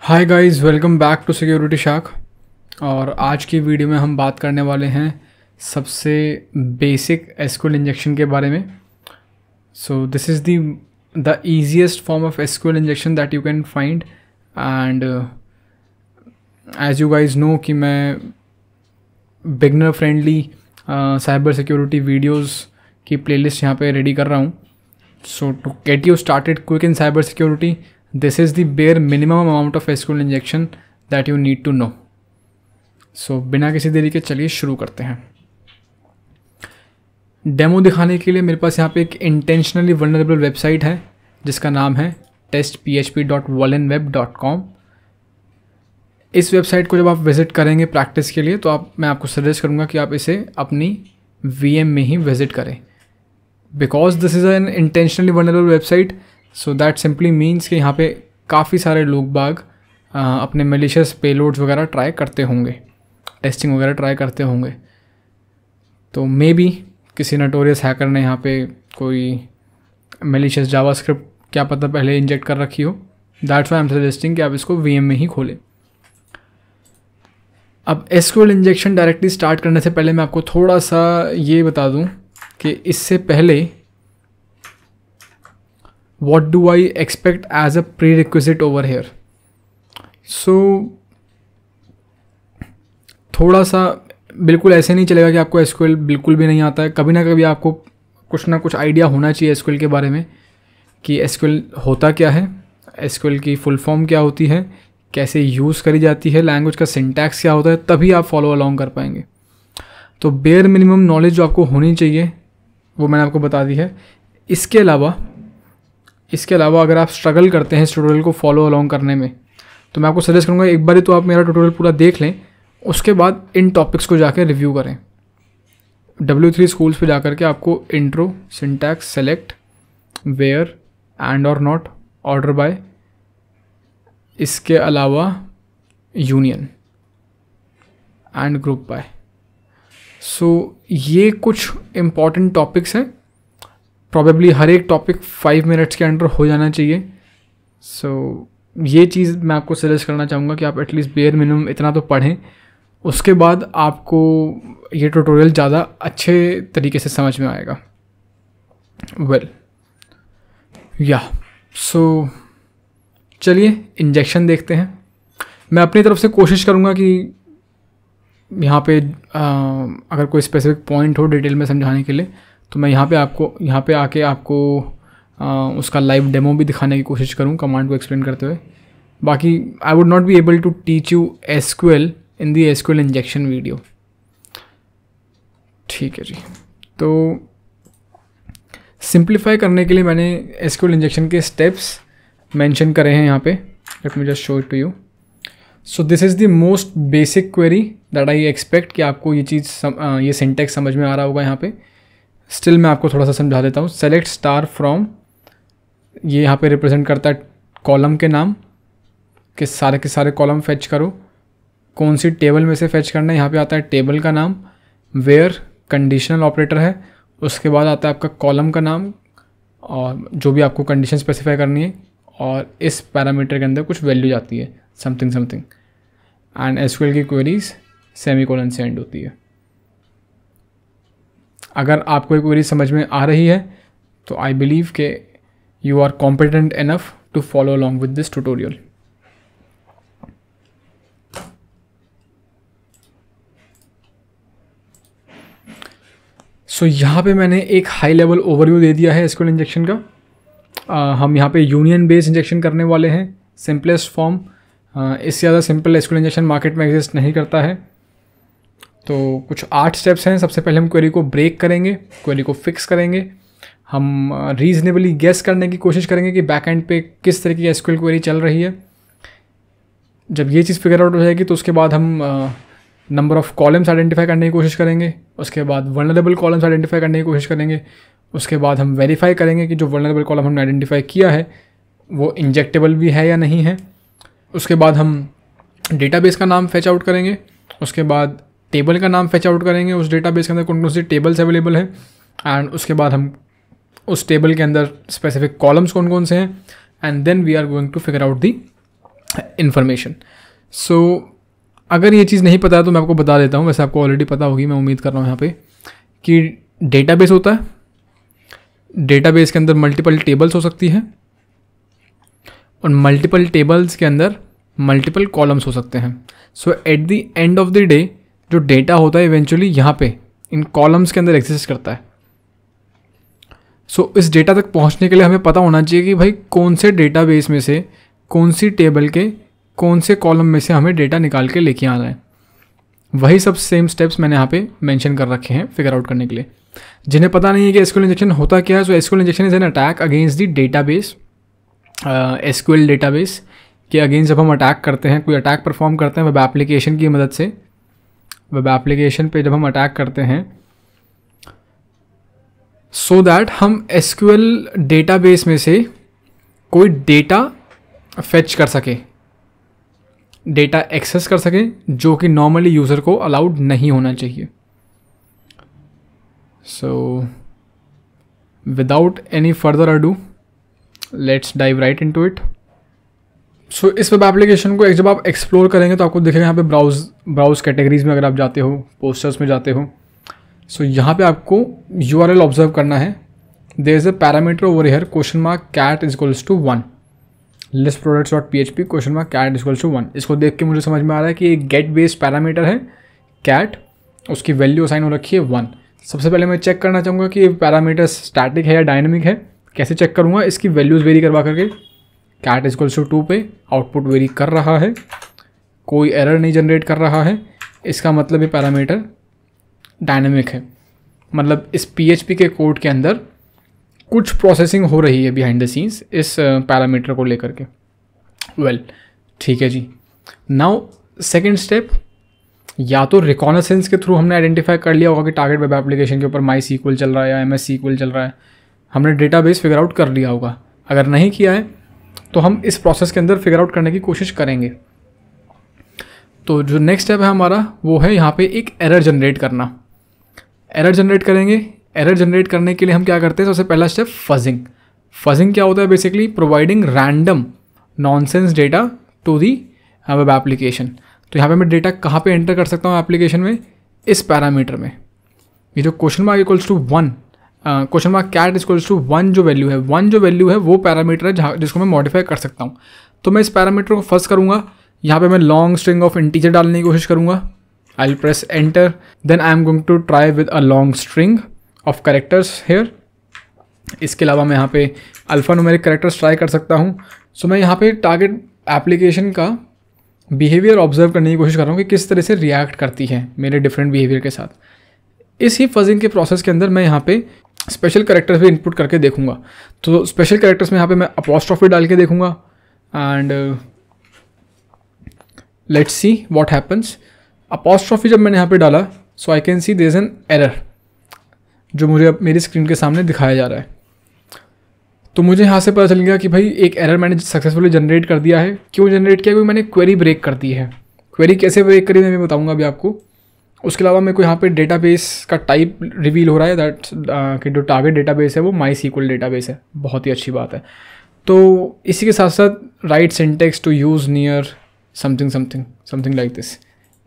Hi guys, welcome back to security shark. और आज की वीडियो में हम बात करने वाले हैं सबसे बेसिक एसक्यूएल इंजेक्शन के बारे में। So this is the easiest form of SQL injection that you can find. And as you guys know कि मैं beginner friendly cyber security videos की प्लेलिस्ट यहाँ पे रेडी कर रहा हूँ। So to get you started quick in cyber security, this is the bare minimum amount of SQL injection that you need to know. So बिना किसी देरी के चलिए शुरू करते हैं। डेमो दिखाने के लिए मेरे पास यहाँ पे एक इंटेंशनली वल्नरेबल वेबसाइट है जिसका नाम है testphp.vulnweb.com। इस वेबसाइट को जब आप विज़िट करेंगे प्रैक्टिस के लिए तो मैं आपको सजेस्ट करूँगा कि आप इसे अपनी VM में ही विज़िट करें, because this is an intentionally vulnerable website. So that simply means कि यहाँ पे काफ़ी सारे लोग बाग अपने मेलिशियस पेलोड्स वगैरह ट्राई करते होंगे, टेस्टिंग वगैरह ट्राई करते होंगे। तो मे बी किसी नोटोरियस हैकर ने यहाँ पे कोई मेलिशियस जावास्क्रिप्ट क्या पता पहले इंजेक्ट कर रखी हो। That's why I am suggesting कि आप इसको VM में ही खोलें। अब एसक्यूएल इंजेक्शन डायरेक्टली स्टार्ट करने से पहले मैं आपको थोड़ा सा ये बता दूँ कि इससे पहले what do I expect as a prerequisite over here? So थोड़ा सा बिल्कुल ऐसे नहीं चलेगा कि आपको SQL बिल्कुल भी नहीं आता है। कभी ना कभी आपको कुछ ना कुछ आइडिया होना चाहिए SQL के बारे में कि SQL होता क्या है, SQL की फुल फॉर्म क्या होती है, कैसे यूज़ करी जाती है, लैंग्वेज का सिंटैक्स क्या होता है, तभी आप फॉलो अलॉन्ग कर पाएंगे। तो बेयर मिनिमम नॉलेज जो आपको होनी चाहिए वो मैंने आपको बता दी है। इसके अलावा अगर आप स्ट्रगल करते हैं इस ट्यूटोरियल को फॉलो अलॉन्ग करने में तो मैं आपको सजेस्ट करूँगा एक बार तो आप मेरा ट्यूटोरियल पूरा देख लें, उसके बाद इन टॉपिक्स को जाकर रिव्यू करें। W3 स्कूल्स पे जाकर के आपको intro, syntax, select, where, and और नॉट, ऑर्डर बाय, इसके अलावा union and group by. So ये कुछ इम्पॉर्टेंट टॉपिक्स हैं। प्रॉबेबली हर एक टॉपिक 5 मिनट्स के अंडर हो जाना चाहिए। सो ये चीज़ मैं आपको सजेस्ट करना चाहूँगा कि आप एटलीस्ट बेयर मिनिमम इतना तो पढ़ें, उसके बाद आपको ये ट्यूटोरियल ज़्यादा अच्छे तरीके से समझ में आएगा। सो चलिए इंजेक्शन देखते हैं। मैं अपनी तरफ से कोशिश करूँगा कि यहाँ पे अगर कोई स्पेसिफिक पॉइंट हो डिटेल में समझाने के लिए तो मैं यहाँ पे आके आपको उसका लाइव डेमो भी दिखाने की कोशिश करूँ कमांड को एक्सप्लेन करते हुए। बाकी I would not be able to teach you SQL in the SQL injection video. ठीक है जी। तो सिंप्लीफाई करने के लिए मैंने SQL इंजेक्शन के स्टेप्स मेंशन करे हैं यहाँ पे। Let me just show it to you. So this is the most basic query that I expect कि आपको ये चीज़ ये सिंटैक्स समझ में आ रहा होगा यहाँ पे। स्टिल मैं आपको थोड़ा सा समझा देता हूँ। सेलेक्ट स्टार फ्रॉम, ये यहाँ पे रिप्रेजेंट करता है कॉलम के नाम के सारे कॉलम फेच करो। कौन सी टेबल में से फेच करना है, यहाँ पे आता है टेबल का नाम। वेयर कंडीशनल ऑपरेटर है, उसके बाद आता है आपका कॉलम का नाम और जो भी आपको कंडीशन स्पेसिफाई करनी है, और इस पैरामीटर के अंदर कुछ वैल्यू जाती है समथिंग समथिंग। एंड SQL की क्वेरीज सेमीकोलन से एंड होती है। अगर आपको एक क्वेरी समझ में आ रही है तो आई बिलीव के you are competent enough to follow along with this tutorial. So यहाँ पे मैंने एक हाई लेवल ओवरव्यू दे दिया है SQL इंजेक्शन का। हम यहाँ पे यूनियन बेस्ड इंजेक्शन करने वाले हैं, सिंपलेस्ट फॉर्म। इससे ज़्यादा सिंपल SQL इंजेक्शन मार्केट में एग्जिस्ट नहीं करता है। तो कुछ 8 स्टेप्स हैं। सबसे पहले हम क्वेरी को ब्रेक करेंगे, क्वेरी को फिक्स करेंगे। हम रीजनेबली गेस करने की कोशिश करेंगे कि बैक एंड पे किस तरह की SQL क्वेरी चल रही है। जब ये चीज़ फिगर आउट हो जाएगी तो उसके बाद हम नंबर ऑफ़ कॉलम्स आइडेंटिफाई करने की कोशिश करेंगे। उसके बाद वल्नरेबल कॉलम्स आइडेंटिफाई करने की कोशिश करेंगे। उसके बाद हम वेरीफाई करेंगे कि जो वल्नरेबल कॉलम हमने आइडेंटिफाई किया है वो इंजेक्टेबल भी है या नहीं है। उसके बाद हम डेटाबेस का नाम फेच आउट करेंगे। उसके बाद टेबल का नाम फेच आउट करेंगे, उस डेटाबेस के अंदर कौन कौन सी टेबल्स अवेलेबल है। एंड उसके बाद हम उस टेबल के अंदर स्पेसिफिक कॉलम्स कौन कौन से हैं, and then we are going to figure out the information. So अगर ये चीज़ नहीं पता है तो मैं आपको बता देता हूँ, वैसे आपको ऑलरेडी पता होगी, मैं उम्मीद कर रहा हूँ यहाँ पे, कि डेटाबेस होता है, डेटाबेस के अंदर मल्टीपल टेबल्स हो सकती है और मल्टीपल टेबल्स के अंदर मल्टीपल कॉलम्स हो सकते हैं। So at the end of the day जो डेटा होता है इवेंचुअली यहाँ पे इन कॉलम्स के अंदर एग्जिस्ट करता है। सो इस डेटा तक पहुँचने के लिए हमें पता होना चाहिए कि भाई कौन से डेटाबेस में से, कौन सी टेबल के कौन से कॉलम में से हमें डेटा निकाल के लेके आना है। वही सब सेम स्टेप्स मैंने यहाँ पे मेंशन कर रखे हैं फिगर आउट करने के लिए। जिन्हें पता नहीं है कि एसक्यूएल इंजेक्शन होता क्या है, so SQL injection is an attack against the database. SQL database के अगेंस्ट जब हम अटैक करते हैं, कोई अटैक परफॉर्म करते हैं वेब एप्लीकेशन की मदद से, वेब एप्लीकेशन पे जब हम अटैक करते हैं सो दैट हम एसक्यूएल डेटाबेस में से कोई डेटा फेच कर सके, डेटा एक्सेस कर सके, जो कि नॉर्मली यूज़र को अलाउड नहीं होना चाहिए। So without any further ado let's dive right into it. So इस वेब एप्लीकेशन को जब आप एक्सप्लोर करेंगे तो आपको दिखेगा यहाँ पे ब्राउज कैटेगरीज में अगर आप जाते हो, पोस्टर्स में जाते हो, सो यहाँ पे आपको URL ऑब्जर्व करना है। There is a parameter over here $cat = 1 listproducts.php $cat = 1। इसको देख के मुझे समझ में आ रहा है कि एक गेट बेस्ड पैरामीटर है cat, उसकी वैल्यू असाइन हो रखी है 1। सबसे पहले मैं चेक करना चाहूँगा कि ये पैरामीटर स्टैटिक है या डायनेमिक है। कैसे चेक करूँगा? इसकी वैल्यूज़ वेरी करवा करके। cat = 2 पे आउटपुट वेरी कर रहा है, कोई एरर नहीं जनरेट कर रहा है, इसका मतलब ये पैरामीटर डायनेमिक है। मतलब इस PHP के कोड के अंदर कुछ प्रोसेसिंग हो रही है बिहाइंड द सीन्स इस पैरामीटर को लेकर के। वेल ठीक है जी। नाउ सेकंड स्टेप, या तो रिकॉनेसेंस के थ्रू हमने आइडेंटिफाई कर लिया होगा कि टारगेट वेब एप्लीकेशन के ऊपर MySQL चल रहा है या MS SQL चल रहा है, हमने डेटाबेस फिगर आउट कर लिया होगा। अगर नहीं किया है तो हम इस प्रोसेस के अंदर फिगर आउट करने की कोशिश करेंगे। तो जो नेक्स्ट स्टेप है हमारा वो है यहाँ पे एक एरर जनरेट करना। एरर जनरेट करेंगे। एरर जनरेट करने के लिए हम क्या करते हैं? सबसे पहला स्टेप फजिंग। फजिंग क्या होता है? Basically providing random nonsense data to the web application. तो यहाँ पे मैं डेटा कहाँ पे एंटर कर सकता हूँ एप्लीकेशन में? इस पैरामीटर में। ये जो $1 cat = 1 जो वैल्यू है, 1 जो वैल्यू है वो पैरामीटर है जिसको मैं मॉडिफाई कर सकता हूँ। तो मैं इस पैरामीटर को फर्स्ट करूँगा, यहाँ पे मैं लॉन्ग स्ट्रिंग ऑफ इंटीजर डालने की कोशिश करूँगा। I will press enter, then I am going to try with a long string of characters here. इसके अलावा मैं यहाँ पे अल्फा न्यूमेरिक कैरेक्टर्स ट्राई कर सकता हूँ। सो मैं यहाँ पे टारगेट एप्लीकेशन का बिहेवियर ऑब्जर्व करने की कोशिश कर रहा हूँ कि किस तरह से रिएक्ट करती है मेरे डिफरेंट बिहेवियर के साथ। इस ही फजिंग के प्रोसेस के अंदर मैं यहाँ पे स्पेशल कैरेक्टर्स भी इनपुट करके देखूंगा। तो स्पेशल कैरेक्टर्स में यहाँ पे मैं अपॉस्ट्रोफी डाल के देखूंगा and let's see what happens. Apostrophe जब मैंने यहाँ पे डाला so I can see there is an error जो मुझे अब मेरी स्क्रीन के सामने दिखाया जा रहा है। तो मुझे यहाँ से पता चल गया कि भाई एक एरर मैंने सक्सेसफुली जनरेट कर दिया है। क्यों जनरेट किया? क्योंकि मैंने क्वेरी ब्रेक कर दी है। क्वेरी कैसे ब्रेक करी मैं भी बताऊँगा अभी आपको। उसके अलावा मेरे को यहाँ पे डेटाबेस का टाइप रिवील हो रहा है दैट कि जो टारगेट डेटाबेस है वो MySQL डेटाबेस है। बहुत ही अच्छी बात है। तो इसी के साथ साथ right syntax to use near something like this.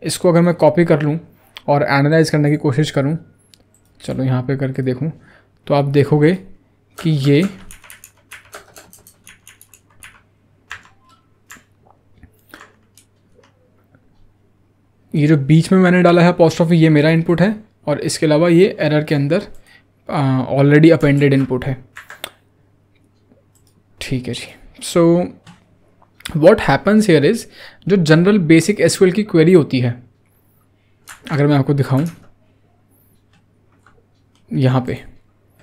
इसको अगर मैं कॉपी कर लूँ और एनालाइज करने की कोशिश करूँ, चलो यहाँ पे करके देखूँ, तो आप देखोगे कि ये जो बीच में मैंने डाला है अपॉस्ट्रोफी, ये मेरा इनपुट है और इसके अलावा ये एरर के अंदर ऑलरेडी अपेंडेड इनपुट है। ठीक है जी। So what happens here is, जो जनरल बेसिक एसक्यूएल की क्वेरी होती है, अगर मैं आपको दिखाऊं यहाँ पे।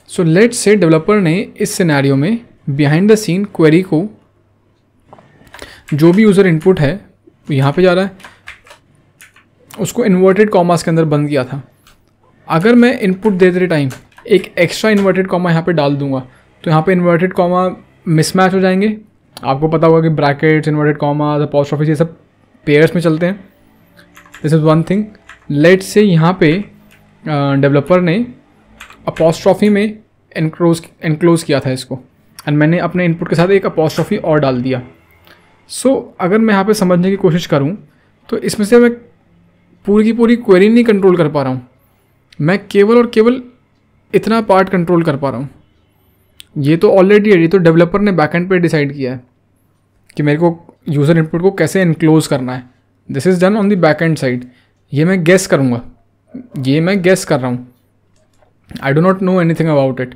सो लेट्स से डेवलपर ने इस सिनेरियो में बिहाइंड द सीन क्वेरी को, जो भी यूज़र इनपुट है यहाँ पे जा रहा है, उसको इन्वर्टेड कॉमास के अंदर बंद किया था। अगर मैं इनपुट देते टाइम एक एक्स्ट्रा इन्वर्टेड कॉमा यहाँ पे डाल दूंगा तो यहाँ पे इन्वर्टेड कॉमा मिसमैच हो जाएंगे। आपको पता होगा कि ब्रैकेट्स, इन्वर्टेड कॉमा, अपॉस्ट्रोफी ये सब पेयर्स में चलते हैं। This is one thing. Let's say यहाँ पे डेवलपर ने अपॉस्ट्रोफी में एनक्लोज किया था इसको, एंड मैंने अपने इनपुट के साथ एक अपॉस्ट्रोफी और डाल दिया। सो अगर मैं यहाँ पे समझने की कोशिश करूँ तो इसमें से मैं पूरी की पूरी क्वेरी नहीं कंट्रोल कर पा रहा हूँ, मैं केवल और केवल इतना पार्ट कंट्रोल कर पा रहा हूँ। ये तो ऑलरेडी है, ये तो डेवलपर ने बैकएंड पे डिसाइड किया है कि मेरे को यूज़र इनपुट को कैसे इनक्लोज करना है। This is done on the backend side. ये मैं गेस करूँगा, ये मैं गेस कर रहा हूँ, I do not know anything about it.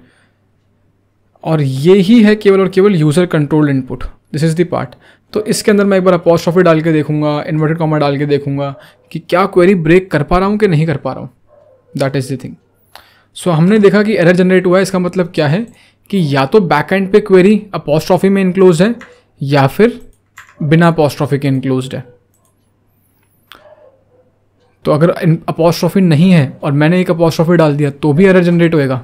और ये ही है केवल और केवल user controlled input, this is the part. तो इसके अंदर मैं एक बार अपॉस्ट्रोफी डाल के देखूंगा, इन्वर्टेड कॉमा डाल के देखूंगा कि क्या क्वेरी ब्रेक कर पा रहा हूँ कि नहीं कर पा रहा हूँ। That is the thing. So हमने देखा कि एरर जनरेट हुआ है, इसका मतलब क्या है कि या तो बैकएंड पे क्वेरी अपॉस्ट्रोफी में इनक्लोज है या फिर बिना अपॉस्ट्रोफी के इनक्लोज्ड है। तो अगर अपॉस्ट्रोफी नहीं है और मैंने एक अपॉस्ट्रोफी डाल दिया तो भी एरर जनरेट होएगा।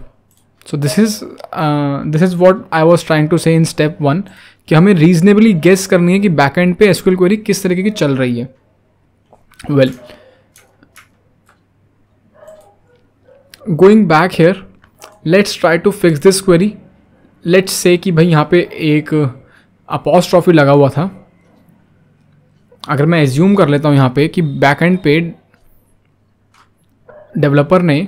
So this is what I was trying to say in step 1 कि हमें रीजनेबली गेस करनी है कि बैकएंड पे एसक्यूएल क्वेरी किस तरीके की चल रही है। Well, going back here, let's try to fix this query. Let's say कि भाई यहाँ पे एक अपॉस्ट्रोफी लगा हुआ था। अगर मैं एज्यूम कर लेता हूँ यहाँ पे कि बैकएंड पे डेवलपर ने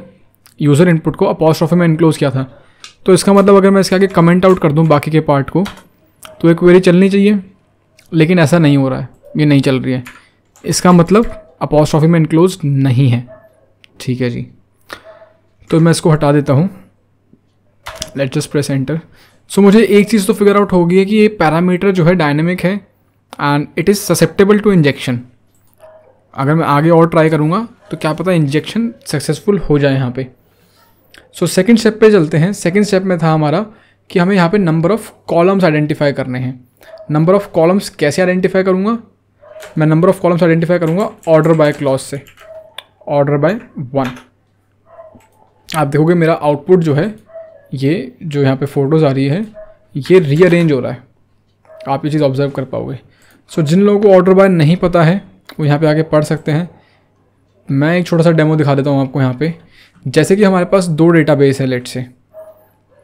यूज़र इनपुट को अपॉस्ट्रोफी में इनक्लोज किया था, तो इसका मतलब अगर मैं इसके आगे कमेंट आउट कर दूँ बाकी के पार्ट को तो एक क्वेरी चलनी चाहिए, लेकिन ऐसा नहीं हो रहा है, ये नहीं चल रही है। इसका मतलब अपॉस्ट्रोफी में इनक्लोज नहीं है। ठीक है जी, तो मैं इसको हटा देता हूँ। Let's just press enter. So मुझे एक चीज़ तो फिगर आउट हो गई है कि ये पैरामीटर जो है डायनेमिक है and it is susceptible to injection. अगर मैं आगे और ट्राई करूँगा तो क्या पता इंजेक्शन सक्सेसफुल हो जाए यहाँ पे। सो सेकंड स्टेप पे चलते हैं। सेकंड स्टेप में था हमारा कि हमें यहाँ पे नंबर ऑफ़ कॉलम्स आइडेंटिफाई करने हैं। नंबर ऑफ़ कॉलम्स कैसे आइडेंटिफाई करूँगा? मैं नंबर ऑफ़ कॉलम्स आइडेंटिफाई करूँगा ऑर्डर बाय क्लॉज से, ऑर्डर बाय 1। आप देखोगे मेरा आउटपुट जो है, ये जो यहाँ पे फोटोज़ आ रही है, ये रीअरेंज हो रहा है। आप ये चीज़ ऑब्जर्व कर पाओगे। सो जिन लोगों को ऑर्डर बाय नहीं पता है वो यहाँ पे आके पढ़ सकते हैं। मैं एक छोटा सा डेमो दिखा देता हूँ आपको यहाँ पे। जैसे कि हमारे पास 2 डेटाबेस है, लेट से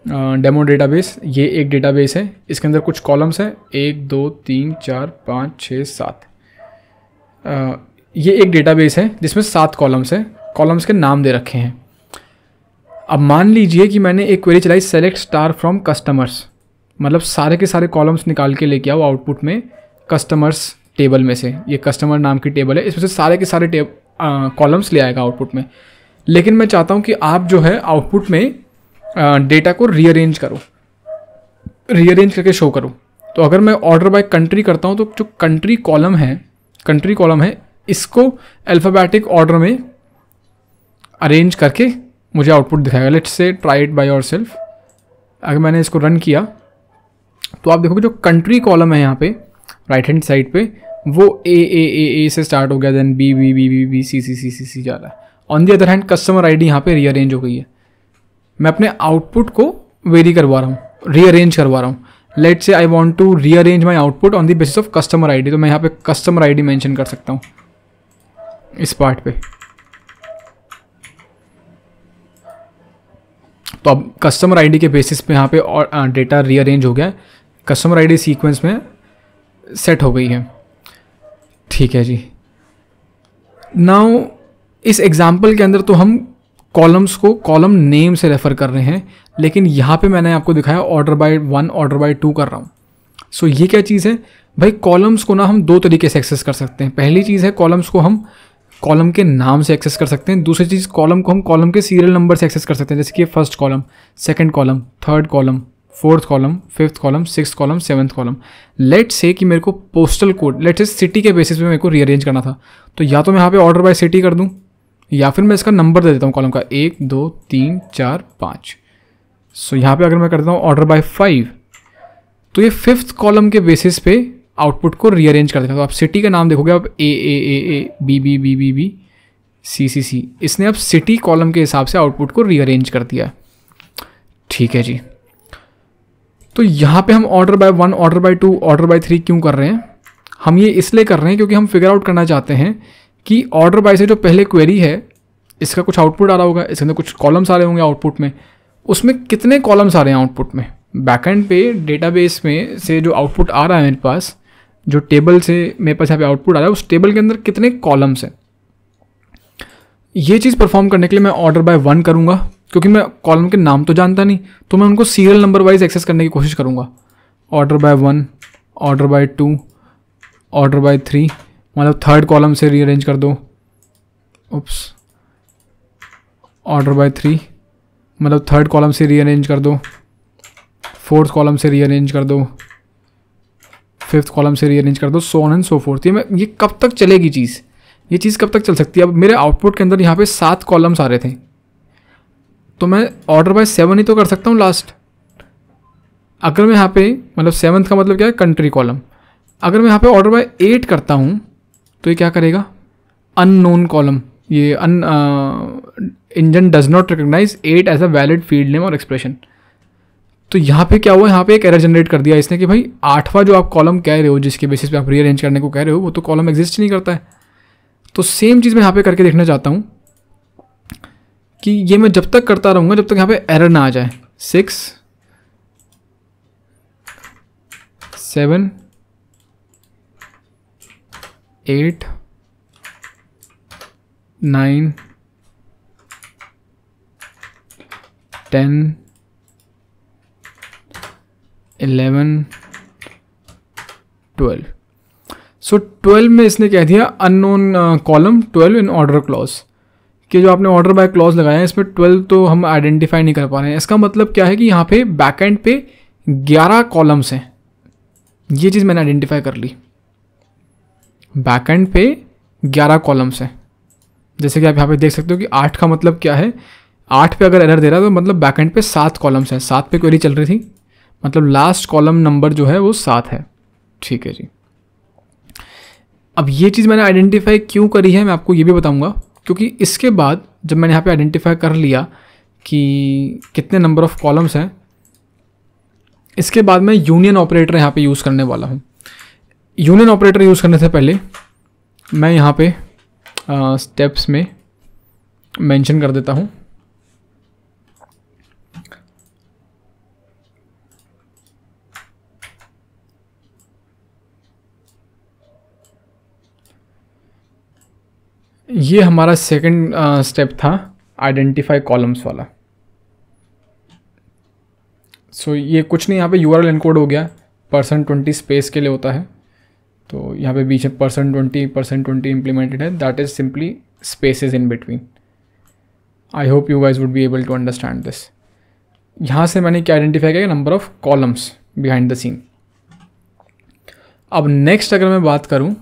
डेमो डेटाबेस। ये एक डेटाबेस है, इसके अंदर कुछ कॉलम्स हैं 1 2 3 4 5 6 7। ये एक डेटाबेस है जिसमें 7 कॉलम्स हैं, कॉलम्स के नाम दे रखे हैं। अब मान लीजिए कि मैंने एक क्वेरी चलाई सेलेक्ट स्टार फ्रॉम कस्टमर्स, मतलब सारे के सारे कॉलम्स निकाल के लेके आओ आउटपुट में कस्टमर्स टेबल में से। ये कस्टमर नाम की टेबल है, इसमें से सारे के सारे कॉलम्स ले आएगा आउटपुट में। लेकिन मैं चाहता हूँ कि आप जो है आउटपुट में डेटा को रीअरेंज करो, रीअरेंज करके शो करो। तो अगर मैं ऑर्डर बाय कंट्री करता हूँ तो जो कंट्री कॉलम है इसको अल्फ़ाबेटिक ऑर्डर में अरेंज करके मुझे आउटपुट दिखाएगा। Let's say try it by yourself. अगर मैंने इसको रन किया तो आप देखोगे जो कंट्री कॉलम है यहाँ पे राइट हैंड साइड पे, वो ए से स्टार्ट हो गया, देन बी सी जा रहा है। On the other hand customer ID यहाँ पे रीअरेंज हो गई है। मैं अपने आउटपुट को वेरी करवा रहा हूँ, रीअरेंज करवा रहा हूँ। Let's say I want to rearrange my output on the basis of customer ID, तो मैं यहाँ पे कस्टमर आईडी मेंशन कर सकता हूँ इस पार्ट पे। तो अब कस्टमर आईडी के बेसिस पे यहाँ पे और डेटा रीअरेंज हो गया, कस्टमर आईडी सीक्वेंस में सेट हो गई है। ठीक है जी। नाउ इस एग्जाम्पल के अंदर तो हम कॉलम्स को कॉलम नेम से रेफ़र कर रहे हैं, लेकिन यहाँ पे मैंने आपको दिखाया ऑर्डर बाय 1 ऑर्डर बाय 2 कर रहा हूँ। सो ये क्या चीज़ है भाई? कॉलम्स को ना हम 2 तरीके से एक्सेस कर सकते हैं। पहली चीज़ है कॉलम्स को हम कॉलम के नाम से एक्सेस कर सकते हैं। दूसरी चीज़ कॉलम को हम कॉलम के सीरियल नंबर से एक्सेस कर सकते हैं, जैसे कि first column, second column, third column, fourth column, fifth column, sixth column, seventh column. Let say कि मेरे को postal code, let say city के बेसिस पे मेरे को रीअरेंज करना था, तो या तो मैं यहाँ पे ऑर्डर बाय सिटी कर दूँ या फिर मैं इसका नंबर दे देता हूँ कॉलम का 1 2 3 4 5। सो यहाँ पे अगर मैं कर देता हूँ ऑर्डर बाय 5 तो ये फिफ्थ कॉलम के बेसिस पे आउटपुट को रीअरेंज कर देगा। तो आप सिटी का नाम देखोगे आप A B B B B B C, इसने अब सिटी कॉलम के हिसाब से आउटपुट को रीअरेंज कर दिया। ठीक है जी। तो यहाँ पे हम order by 1 order by 2 order by 3 क्यों कर रहे हैं? हम ये इसलिए कर रहे हैं क्योंकि हम फिगर आउट करना चाहते हैं कि ऑर्डर बाय से जो पहले क्वेरी है इसका कुछ आउटपुट आ रहा होगा, इसके अंदर कुछ कॉलम्स आ रहे होंगे आउटपुट में, उसमें कितने कॉलम्स आ रहे हैं आउटपुट में। बैकएंड पे डेटाबेस में से जो आउटपुट आ रहा है मेरे पास जो टेबल से मेरे पास यहाँ पे आउटपुट आ रहा है उस टेबल के अंदर कितने कॉलम्स हैं। ये चीज़ परफॉर्म करने के लिए मैं ऑर्डर बाय 1 करूँगा, क्योंकि मैं कॉलम के नाम तो जानता नहीं, तो मैं उनको सीरियल नंबर वाइज एक्सेस करने की कोशिश करूँगा। Order by 1, order by 2, order by 3, मतलब थर्ड कॉलम से रीअरेंज कर दो। उप्स, ऑर्डर बाय 3 मतलब थर्ड कॉलम से रीअरेंज कर दो, फोर्थ कॉलम से रीअरेंज कर दो, फिफ्थ कॉलम से रीअरेंज कर दो, सो ऑन एंड सो फोर्थ। ये कब तक चलेगी चीज़, ये चीज़ कब तक चल सकती है। अब मेरे आउटपुट के अंदर यहाँ पे 7 कॉलम्स आ रहे थे, तो मैं ऑर्डर बाय 7 ही तो कर सकता हूँ लास्ट। अगर मैं यहाँ पे मतलब 7th का मतलब क्या है, कंट्री कॉलम। अगर मैं यहाँ पे ऑर्डर बाय 8 करता हूँ तो ये क्या करेगा, अननोन कॉलम। ये engine does not recognize 8 as a valid field name और एक्सप्रेशन। तो यहाँ पे क्या हुआ, यहाँ पे एक एरर जनरेट कर दिया इसने कि भाई 8वां जो आप कॉलम कह रहे हो, जिसके बेसिस पे आप रीअरेंज करने को कह रहे हो, वो तो कॉलम एग्जिस्ट नहीं करता है। तो सेम चीज़ मैं यहाँ पे करके देखना चाहता हूँ कि ये मैं जब तक करता रहूँगा जब तक यहाँ पे एरर ना आ जाए। 6, 7, 8, 9, 10, 11, 12। सो 12 में इसने कह दिया unknown column 12 in order clause, कि जो आपने ऑर्डर बाय क्लॉज लगाया है इसमें 12 तो हम आइडेंटिफाई नहीं कर पा रहे हैं। इसका मतलब क्या है कि यहाँ पे बैकएंड पे 11 कॉलम्स हैं। ये चीज़ मैंने आइडेंटिफाई कर ली, बैकएंड पे 11 कॉलम्स हैं। जैसे कि आप यहाँ पे देख सकते हो कि 8 का मतलब क्या है, 8 पे अगर एरर दे रहा है तो मतलब बैकएंड पे 7 कॉलम्स हैं। 7 पे क्वेरी चल रही थी, मतलब लास्ट कॉलम नंबर जो है वो 7 है। ठीक है जी। अब ये चीज़ मैंने आइडेंटिफाई क्यों करी है मैं आपको ये भी बताऊंगा, क्योंकि इसके बाद जब मैंने यहाँ पे आइडेंटिफाई कर लिया कि कितने नंबर ऑफ कॉलम्स हैं, इसके बाद मैं यूनियन ऑपरेटर यहाँ पे यूज़ करने वाला हूँ। यूनियन ऑपरेटर यूज़ करने से पहले मैं यहाँ पे स्टेप्स में मेंशन कर देता हूँ ये हमारा सेकंड स्टेप था आइडेंटिफाई कॉलम्स वाला। सो ये कुछ नहीं, यहाँ पे यूआरएल एनकोड हो गया, %20 स्पेस के लिए होता है, तो यहाँ पे बीच में %20 इम्प्लीमेंटेड है, that is simply spaces in between. I hope you guys would be able to understand this. यहाँ से मैंने क्या आइडेंटिफाई किया, number of columns behind the scene. अब नेक्स्ट अगर मैं बात करूँ,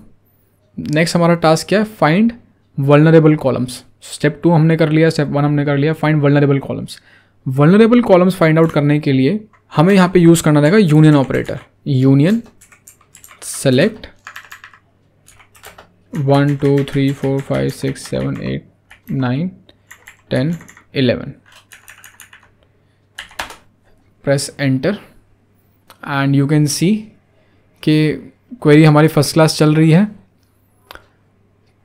नेक्स्ट हमारा टास्क क्या है, फाइंड वल्नरेबल कॉलम्स। स्टेप 2 हमने कर लिया, स्टेप 1 हमने कर लिया, find vulnerable columns. Vulnerable columns find out करने के लिए हमें यहाँ पे यूज़ करना रहेगा union operator. Union select 1 2 3 4 5 6 7 8 9 10 11, press enter and you can see कि क्वेरी हमारी फर्स्ट क्लास चल रही है।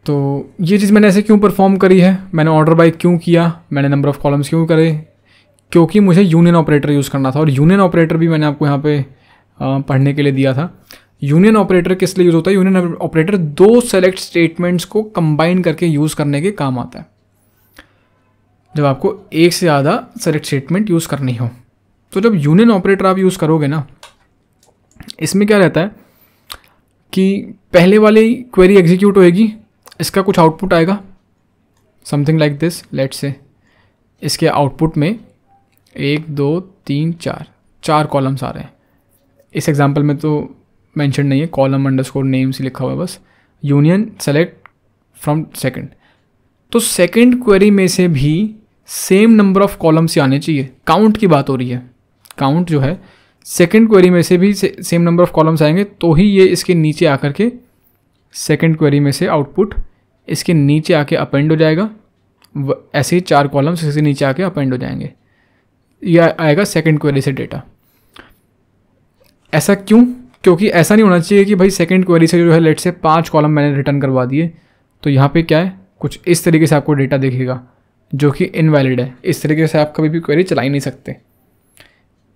तो ये चीज़ मैंने ऐसे क्यों परफॉर्म करी है, मैंने ऑर्डर बाय क्यों किया, मैंने नंबर ऑफ़ कॉलम्स क्यों करे, क्योंकि मुझे यूनियन ऑपरेटर यूज़ करना था। और यूनियन ऑपरेटर भी मैंने आपको यहाँ पे पढ़ने के लिए दिया था। यूनियन ऑपरेटर किस लिए यूज़ होता है, यूनियन ऑपरेटर 2 सेलेक्ट स्टेटमेंट्स को कंबाइन करके यूज़ करने के काम आता है, जब आपको एक से ज़्यादा सेलेक्ट स्टेटमेंट यूज़ करनी हो। तो जब यूनियन ऑपरेटर आप यूज़ करोगे ना, इसमें क्या रहता है कि पहले वाली क्वेरी एग्जीक्यूट होएगी, इसका कुछ आउटपुट आएगा something like this. Let's say इसके आउटपुट में 1 2 3 4 कॉलम्स आ रहे हैं। इस एग्जांपल में तो मेंशन नहीं है, कॉलम अंडरस्कोर नेम्स लिखा हुआ है बस। यूनियन सेलेक्ट फ्रॉम सेकंड, तो सेकंड क्वेरी में से भी सेम नंबर ऑफ कॉलम्स ही आने चाहिए। काउंट की बात हो रही है, काउंट जो है सेकंड क्वेरी में से भी सेम नंबर ऑफ कॉलम्स आएंगे, तो ही ये इसके नीचे आकर के सेकंड क्वेरी में से आउटपुट इसके नीचे आके अपेंड हो जाएगा। ऐसे ही 4 कॉलम्स इसके नीचे आके अपेंड हो जाएंगे, यह आएगा सेकंड क्वेरी से डेटा। ऐसा क्यों, क्योंकि ऐसा नहीं होना चाहिए कि भाई सेकंड क्वेरी से जो है लेट से 5 कॉलम मैंने रिटर्न करवा दिए, तो यहाँ पे क्या है, कुछ इस तरीके से आपको डेटा दिखेगा जो कि इनवैलिड है। इस तरीके से आप कभी भी क्वेरी चला ही नहीं सकते।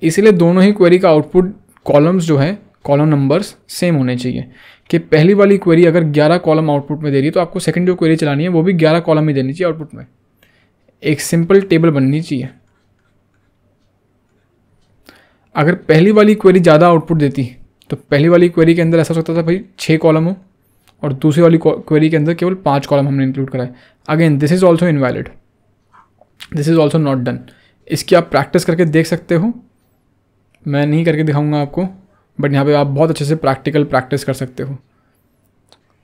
इसलिए दोनों ही क्वेरी का आउटपुट कॉलम्स जो है कॉलम नंबर्स सेम होने चाहिए कि पहली वाली क्वेरी अगर 11 कॉलम आउटपुट में दे रही है तो आपको सेकंड जो क्वेरी चलानी है वो भी 11 कॉलम ही देनी चाहिए आउटपुट में। एक सिंपल टेबल बननी चाहिए। अगर पहली वाली क्वेरी ज़्यादा आउटपुट देती तो पहली वाली क्वेरी के अंदर ऐसा हो सकता था भाई 6 कॉलम हो और दूसरी वाली क्वेरी के अंदर केवल 5 कॉलम हमने इंक्लूड कराए। Again this is also invalid, this is also not done. इसकी आप प्रैक्टिस करके देख सकते हो, मैं नहीं करके दिखाऊंगा आपको, बट यहाँ पे आप बहुत अच्छे से प्रैक्टिकल प्रैक्टिस कर सकते हो।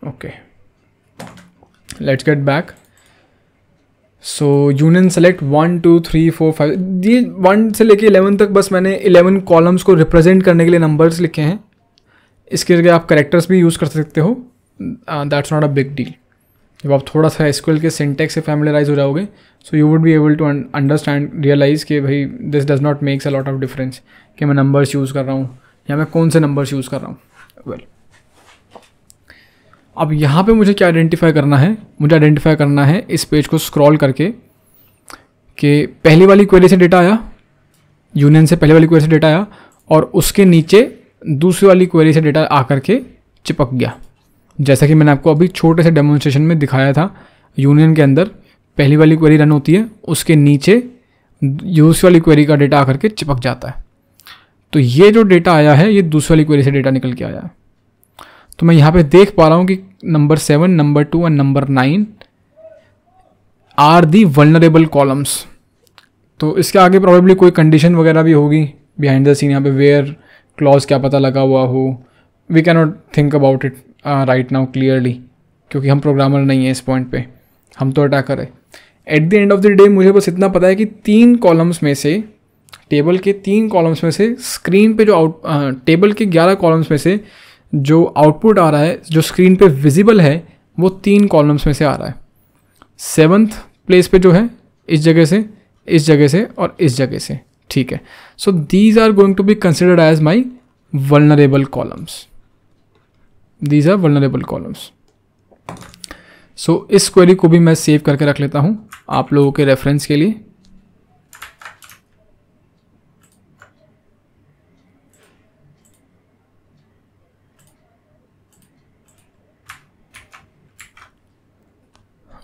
Okay, let's get back. So union select 1 2 3 4 5, ये 1 से लेके 11 तक बस मैंने 11 कॉलम्स को रिप्रेजेंट करने के लिए नंबर्स लिखे हैं। इसके जगह आप करेक्टर्स भी यूज़ कर सकते हो, that's not a big deal. जब आप थोड़ा सा एसक्यूएल के सिंटैक्स से फैमिलियराइज हो जाओगे so you would be able to understand realise कि भाई this does not makes a lot of difference कि मैं नंबर्स यूज़ कर रहा हूँ या मैं कौन से नंबर्स यूज़ कर रहा हूँ। वेल, अब यहाँ पे मुझे क्या आइडेंटिफाई करना है, मुझे आइडेंटिफाई करना है इस पेज को स्क्रॉल करके कि पहली वाली क्वेरी से डेटा आया, यूनियन से पहली वाली क्वेरी से डेटा आया और उसके नीचे दूसरी वाली क्वेरी से डेटा आकर के चिपक गया। जैसा कि मैंने आपको अभी छोटे से डेमोन्स्ट्रेशन में दिखाया था, यूनियन के अंदर पहली वाली क्वेरी रन होती है, उसके नीचे दूसरी वाली क्वेरी का डेटा आकर के चिपक जाता है। तो ये जो डेटा आया है ये दूसरी वाली क्वेरी से डेटा निकल के आया है। तो मैं यहाँ पे देख पा रहा हूँ कि number 7, number 2 and number 9 are the vulnerable columns. तो इसके आगे प्रॉबेबली कोई कंडीशन वगैरह भी होगी बिहाइंड द सीन, यहाँ पे वेयर क्लॉज क्या पता लगा हुआ हो। We can not think about it right now clearly, क्योंकि हम प्रोग्रामर नहीं है इस पॉइंट पे, हम तो अटैकर है। Eight the end of the day मुझे बस इतना पता है कि 3 कॉलम्स में से, टेबल के 3 कॉलम्स में से स्क्रीन पे जो टेबल के 11 कॉलम्स में से जो आउटपुट आ रहा है, जो स्क्रीन पे विजिबल है, वो 3 कॉलम्स में से आ रहा है। 7th प्लेस पे जो है इस जगह से, इस जगह से और इस जगह से, ठीक है। So these are going to be considered as my vulnerable columns, these are vulnerable columns. So इस क्वेरी को भी मैं सेव करके रख लेता हूँ आप लोगों के रेफरेंस के लिए।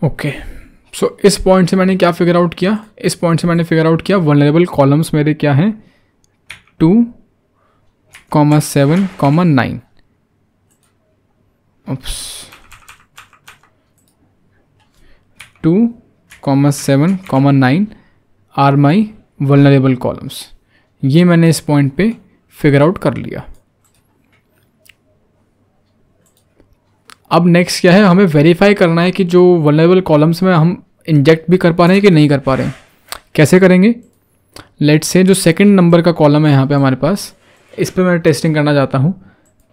ओके, सो इस पॉइंट से मैंने क्या फिगर आउट किया, इस पॉइंट से मैंने फिगर आउट किया वल्नरेबल कॉलम्स मेरे क्या हैं, 2, 7, 9। Oops, 2, 7, 9 are my vulnerable columns. ये मैंने इस पॉइंट पे फिगर आउट कर लिया। अब नेक्स्ट क्या है, हमें वेरीफाई करना है कि जो वल्नरेबल कॉलम्स में हम इंजेक्ट भी कर पा रहे हैं कि नहीं कर पा रहे हैं। कैसे करेंगे, लेट्स से जो सेकंड नंबर का कॉलम है यहाँ पे हमारे पास, इस पे मैं टेस्टिंग करना चाहता हूँ।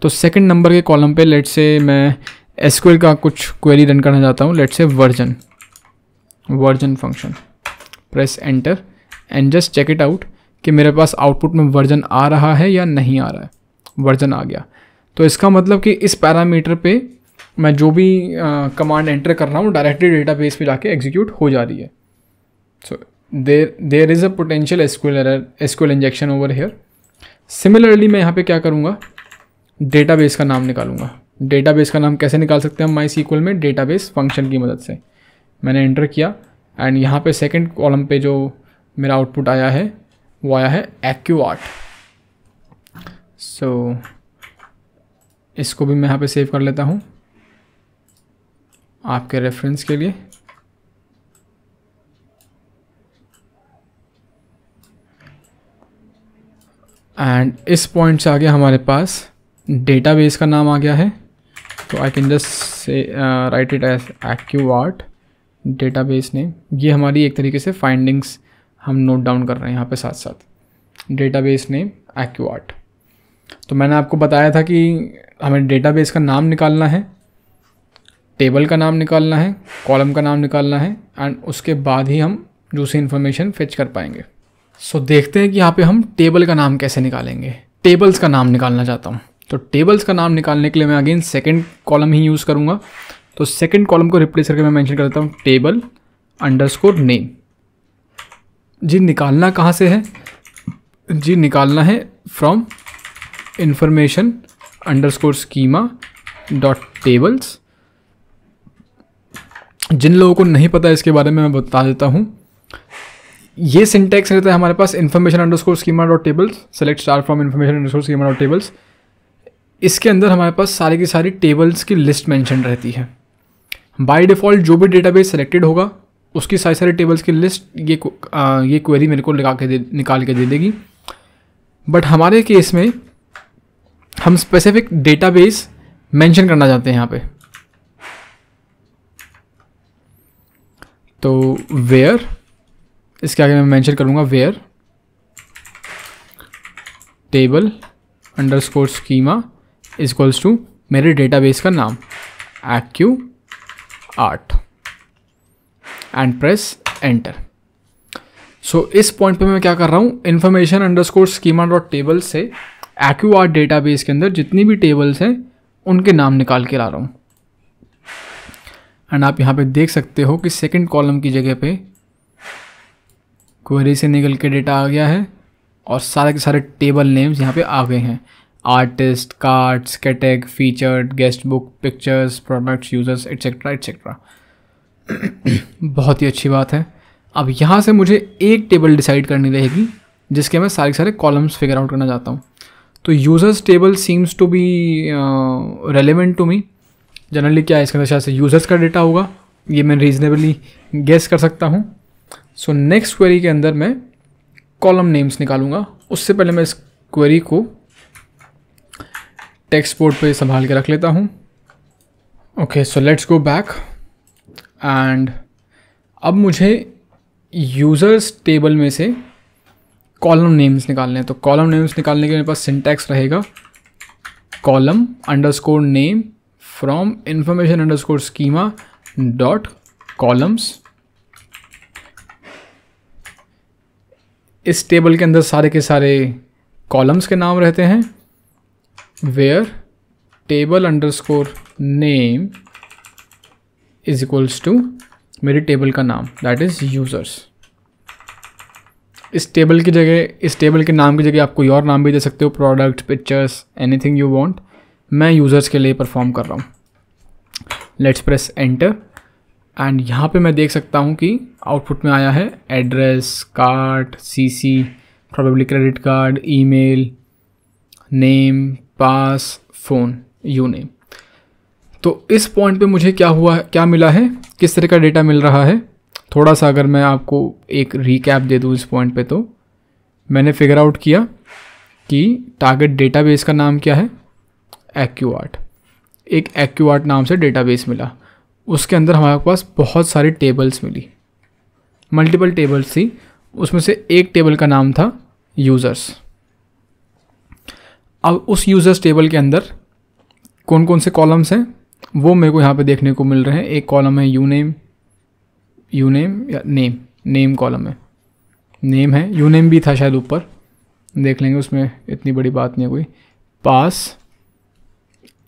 तो सेकंड नंबर के कॉलम पे लेट्स से मैं एसक्यूएल का कुछ क्वेरी रन करना चाहता हूँ, let's say version function. Press enter and just check it out कि मेरे पास आउटपुट में वर्जन आ रहा है या नहीं आ रहा है। वर्जन आ गया, तो इसका मतलब कि इस पैरामीटर पे मैं जो भी कमांड एंटर कर रहा हूँ डायरेक्टली डेटाबेस पे जाके एग्जीक्यूट हो जा रही है। So there is a potential SQL injection over here. Similarly मैं यहाँ पे क्या करूँगा, डेटाबेस का नाम निकालूंगा। डेटाबेस का नाम कैसे निकाल सकते हैं हम MySQL में, डेटाबेस फंक्शन की मदद से। मैंने एंटर किया एंड यहाँ पे सेकंड कॉलम पे जो मेरा आउटपुट आया है वो आया है AccuArt। सो इसको भी मैं यहाँ पे सेव कर लेता हूँ आपके रेफरेंस के लिए। एंड इस पॉइंट से आगे हमारे पास डेटाबेस का नाम आ गया है, तो I can just say write it as AccuArt database name. ये हमारी एक तरीके से फाइंडिंग्स हम नोट डाउन कर रहे हैं यहाँ पे साथ साथ, डेटाबेस नेम AccuArt। तो मैंने आपको बताया था कि हमें डेटाबेस का नाम निकालना है, टेबल का नाम निकालना है, कॉलम का नाम निकालना है एंड उसके बाद ही हम दूसरी इन्फॉर्मेशन फेच कर पाएंगे। सो देखते हैं कि यहाँ पे हम टेबल का नाम कैसे निकालेंगे। टेबल्स का नाम निकालना चाहता हूँ, तो टेबल्स का नाम निकालने के लिए मैं अगेन सेकंड कॉलम ही यूज़ करूँगा। तो सेकंड कॉलम को रिप्लेस करके मैं मेंशन कर देता हूँ टेबल अंडरस्कोर नेम। जी निकालना कहाँ से है, जी निकालना है from information underscore schema dot tables. जिन लोगों को नहीं पता इसके बारे में मैं बता देता हूँ, ये सिंटैक्स रहता है हमारे पास information underscore schema dot tables, select star from information underscore schema dot tables. इसके अंदर हमारे पास सारी की सारी टेबल्स की लिस्ट मेंशन रहती है। बाय डिफ़ॉल्ट जो भी डेटाबेस सेलेक्टेड होगा उसकी सारी सारी टेबल्स की लिस्ट ये क्वेरी मेरे को निकाल के दे देगी। बट हमारे केस में हम स्पेसिफिक डेटाबेस मेंशन करना चाहते हैं यहाँ पे, तो वेयर, इसके आगे मैं मेंशन करूँगा where table underscore schema is equals to मेरे डेटाबेस का नाम AccuArt and press enter. So इस पॉइंट पे मैं क्या कर रहा हूँ, information underscore schema dot table से AccuArt डेटाबेस के अंदर जितनी भी टेबल्स हैं उनके नाम निकाल के ला रहा हूँ। एंड आप यहाँ पे देख सकते हो कि सेकंड कॉलम की जगह पे क्वेरी से निकल के डेटा आ गया है और सारे के सारे टेबल नेम्स यहाँ पे आ गए हैं। आर्टिस्ट, कार्ड्स, कैटेग, featured, guest book, pictures, products, users, etcetera etcetera. बहुत ही अच्छी बात है। अब यहाँ से मुझे एक टेबल डिसाइड करनी रहेगी जिसके मैं सारे कॉलम्स फिगर आउट करना चाहता हूँ। तो users table seems to be relevant to me. Generally क्या है, इसके अंदर शायद से यूजर्स का डेटा होगा, ये मैं रीजनेबली गेस कर सकता हूँ। सो नेक्स्ट क्वेरी के अंदर मैं कॉलम नेम्स निकालूंगा। उससे पहले मैं इस क्वेरी को टेक्स्ट बोर्ड पे संभाल के रख लेता हूँ। Okay, so let's go back and अब मुझे यूज़र्स टेबल में से कॉलम नेम्स निकालने हैं। तो कॉलम नेम्स निकालने के मेरे पास सिंटैक्स रहेगा column underscore name from information underscore schema dot columns. इस टेबल के अंदर सारे के सारे कॉलम्स के नाम रहते हैं। Where table underscore name is equals to मेरी टेबल का नाम, दैट इज यूजर्स। इस टेबल के नाम की जगह आप कोई और नाम भी दे सकते हो, product, pictures, anything you want. मैं यूजर्स के लिए परफॉर्म कर रहा हूँ। लेट्स प्रेस एंटर एंड यहाँ पे मैं देख सकता हूँ कि आउटपुट में आया है address, card, CC, probably credit card, email, name, pass, phone, you name. तो इस पॉइंट पे मुझे क्या मिला है, किस तरह का डेटा मिल रहा है, थोड़ा सा अगर मैं आपको एक रिकैप दे दूँ इस पॉइंट पे। तो मैंने फिगर आउट किया कि टारगेट डेटाबेस का नाम क्या है, AccuArt। एक AccuArt नाम से डेटाबेस मिला, उसके अंदर हमारे पास बहुत सारी टेबल्स मिली, मल्टीपल टेबल्स थी। उसमें से एक टेबल का नाम था यूज़र्स। अब उस यूज़र्स टेबल के अंदर कौन कौन से कॉलम्स हैं वो मेरे को यहाँ पे देखने को मिल रहे हैं। एक कॉलम है यू नेम या नेम कॉलम है, नेम है, यू नेम भी था शायद ऊपर, देख लेंगे, उसमें इतनी बड़ी बात नहीं है कोई। Pass,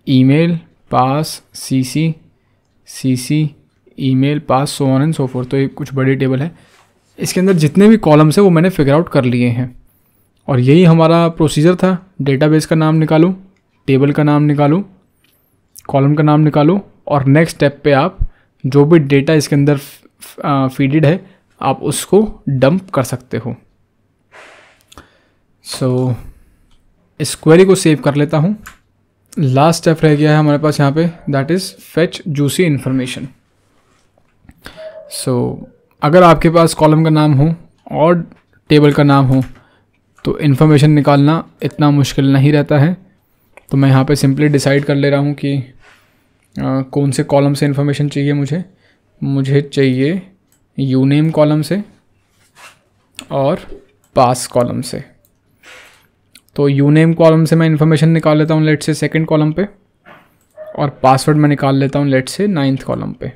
email, pass, CC, email, pass, so on and so forth. तो ये कुछ बड़ी टेबल है। इसके अंदर जितने भी कॉलम्स हैं वो मैंने फिगर आउट कर लिए हैं और यही हमारा प्रोसीजर था। डेटाबेस का नाम निकालो, टेबल का नाम निकालो, कॉलम का नाम निकालो और नेक्स्ट स्टेप पे आप जो भी डेटा इसके अंदर फीडेड है आप उसको डंप कर सकते हो। सो इस क्वेरी को सेव कर लेता हूँ। लास्ट स्टेप रह गया है हमारे पास यहाँ पे, that is fetch juicy information. So अगर आपके पास कॉलम का नाम हो और टेबल का नाम हो तो इन्फॉर्मेशन निकालना इतना मुश्किल नहीं रहता है। तो मैं यहाँ पे सिंपली डिसाइड कर ले रहा हूँ कि कौन से कॉलम से इन्फॉर्मेशन चाहिए मुझे चाहिए यू नेम कॉलम से और पास कॉलम से। तो यू नेम कॉलम से मैं इन्फॉर्मेशन निकाल लेता हूँ लेट से सेकंड कॉलम पे और पासवर्ड मैं निकाल लेता हूँ लेट से 9th कॉलम पे।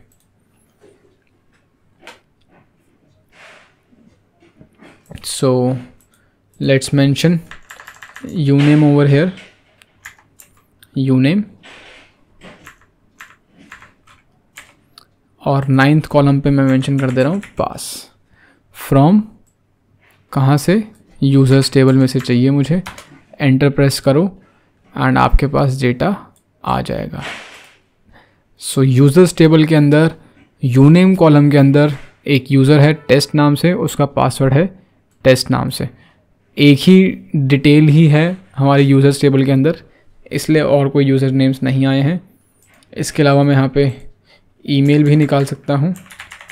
So let's mention you name over here, you name, और 9th कॉलम पे मैं मेंशन कर दे रहा हूँ पास। फ्रॉम कहाँ से, यूज़र्स टेबल में से चाहिए मुझे। एंटर प्रेस करो एंड आपके पास डेटा आ जाएगा। सो यूज़र्स टेबल के अंदर यूनेम कॉलम के अंदर एक यूज़र है टेस्ट नाम से, उसका पासवर्ड है टेस्ट नाम से। एक ही डिटेल ही है हमारे यूज़र्स टेबल के अंदर, इसलिए और कोई यूज़र नेम्स नहीं आए हैं। इसके अलावा मैं यहाँ पे ईमेल भी निकाल सकता हूँ।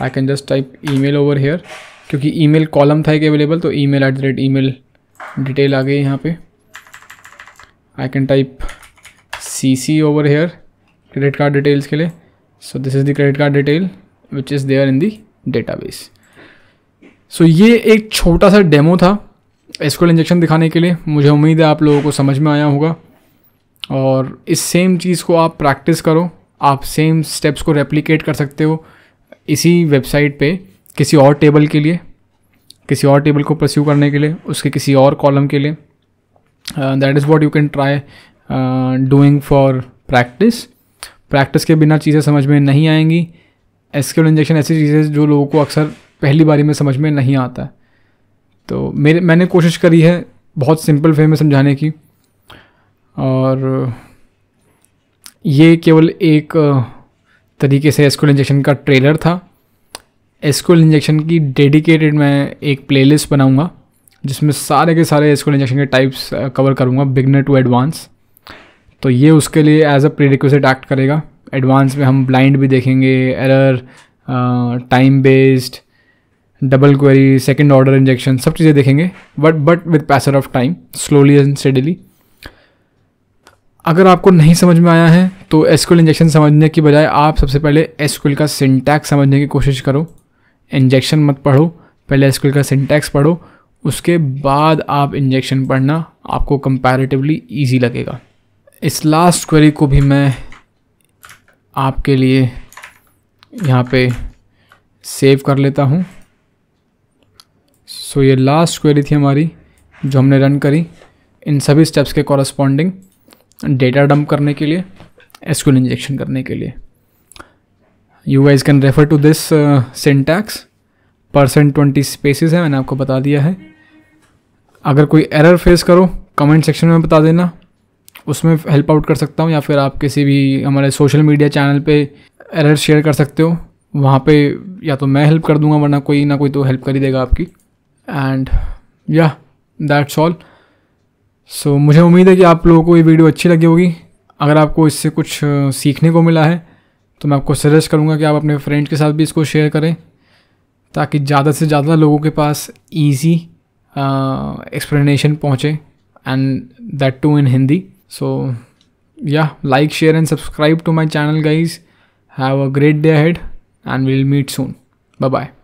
आई can just type email over here, क्योंकि ईमेल कॉलम था एक अवेलेबल, तो email डिटेल आ गई यहाँ पे। I can type CC over here credit card details के लिए। So this is the credit card detail which is there in the database. So ये एक छोटा सा डेमो था एसक्यूएल इंजेक्शन दिखाने के लिए। मुझे उम्मीद है आप लोगों को समझ में आया होगा, और इस सेम चीज़ को आप प्रैक्टिस करो। आप सेम स्टेप्स को रेप्लिकेट कर सकते हो इसी वेबसाइट पे किसी और टेबल के लिए, किसी और टेबल को परस्यू करने के लिए, उसके किसी और कॉलम के लिए। That is what you can try doing for practice के बिना चीज़ें समझ में नहीं आएंगी। एसक्यूएल इंजेक्शन ऐसी चीज़ें जो लोगों को अक्सर पहली बारी में समझ में नहीं आता है, तो मैंने कोशिश करी है बहुत सिंपल वे में समझाने की। और ये केवल एक तरीके से एसक्यूएल इंजेक्शन का ट्रेलर था। एसक्यूएल इंजेक्शन की डेडिकेटेड मैं एक प्लेलिस्ट बनाऊंगा जिसमें सारे के सारे एसक्यूएल इंजेक्शन के टाइप्स कवर करूंगा, बिगनर टू एडवांस। तो ये उसके लिए एज अ प्रीरिक्विजिट एक्ट करेगा। एडवांस में हम ब्लाइंड भी देखेंगे, error, time based, double query, second order injection, सब चीज़ें देखेंगे, but with passage of time, slowly and steadily. अगर आपको नहीं समझ में आया है तो एसक्यूएल इंजेक्शन समझने की बजाय आप सबसे पहले एसक्यूएल का सिंटैक्स समझने की कोशिश करो। इंजेक्शन मत पढ़ो, पहले एसक्यूएल का सिंटैक्स पढ़ो, उसके बाद आप इंजेक्शन पढ़ना, आपको कंपैरेटिवली ईजी लगेगा। इस लास्ट क्वेरी को भी मैं आपके लिए यहाँ पे सेव कर लेता हूँ। सो ये लास्ट क्वेरी थी हमारी जो हमने रन करी इन सभी स्टेप्स के कॉरस्पॉन्डिंग डेटा डंप करने के लिए, एसक्यूएल इंजेक्शन करने के लिए। You guys can refer to this syntax. %20 spaces है, मैंने आपको बता दिया है। अगर कोई एरर फेस करो कमेंट सेक्शन में बता देना, उसमें हेल्प आउट कर सकता हूँ, या फिर आप किसी भी हमारे सोशल मीडिया चैनल पे एरर शेयर कर सकते हो। वहाँ पे या तो मैं हेल्प कर दूँगा, वरना कोई ना कोई तो हेल्प कर ही देगा आपकी। एंड या दैट्स ऑल। सो मुझे उम्मीद है कि आप लोगों को ये वीडियो अच्छी लगी होगी। अगर आपको इससे कुछ सीखने को मिला है तो मैं आपको सजेस्ट करूँगा कि आप अपने फ्रेंड के साथ भी इसको शेयर करें, ताकि ज़्यादा से ज़्यादा लोगों के पास ईजी एक्सप्लेनेशन पहुँचे, एंड दैट टू इन हिंदी। सो या like, share and subscribe to my channel guys. Have a great day ahead and we'll meet soon. Bye bye.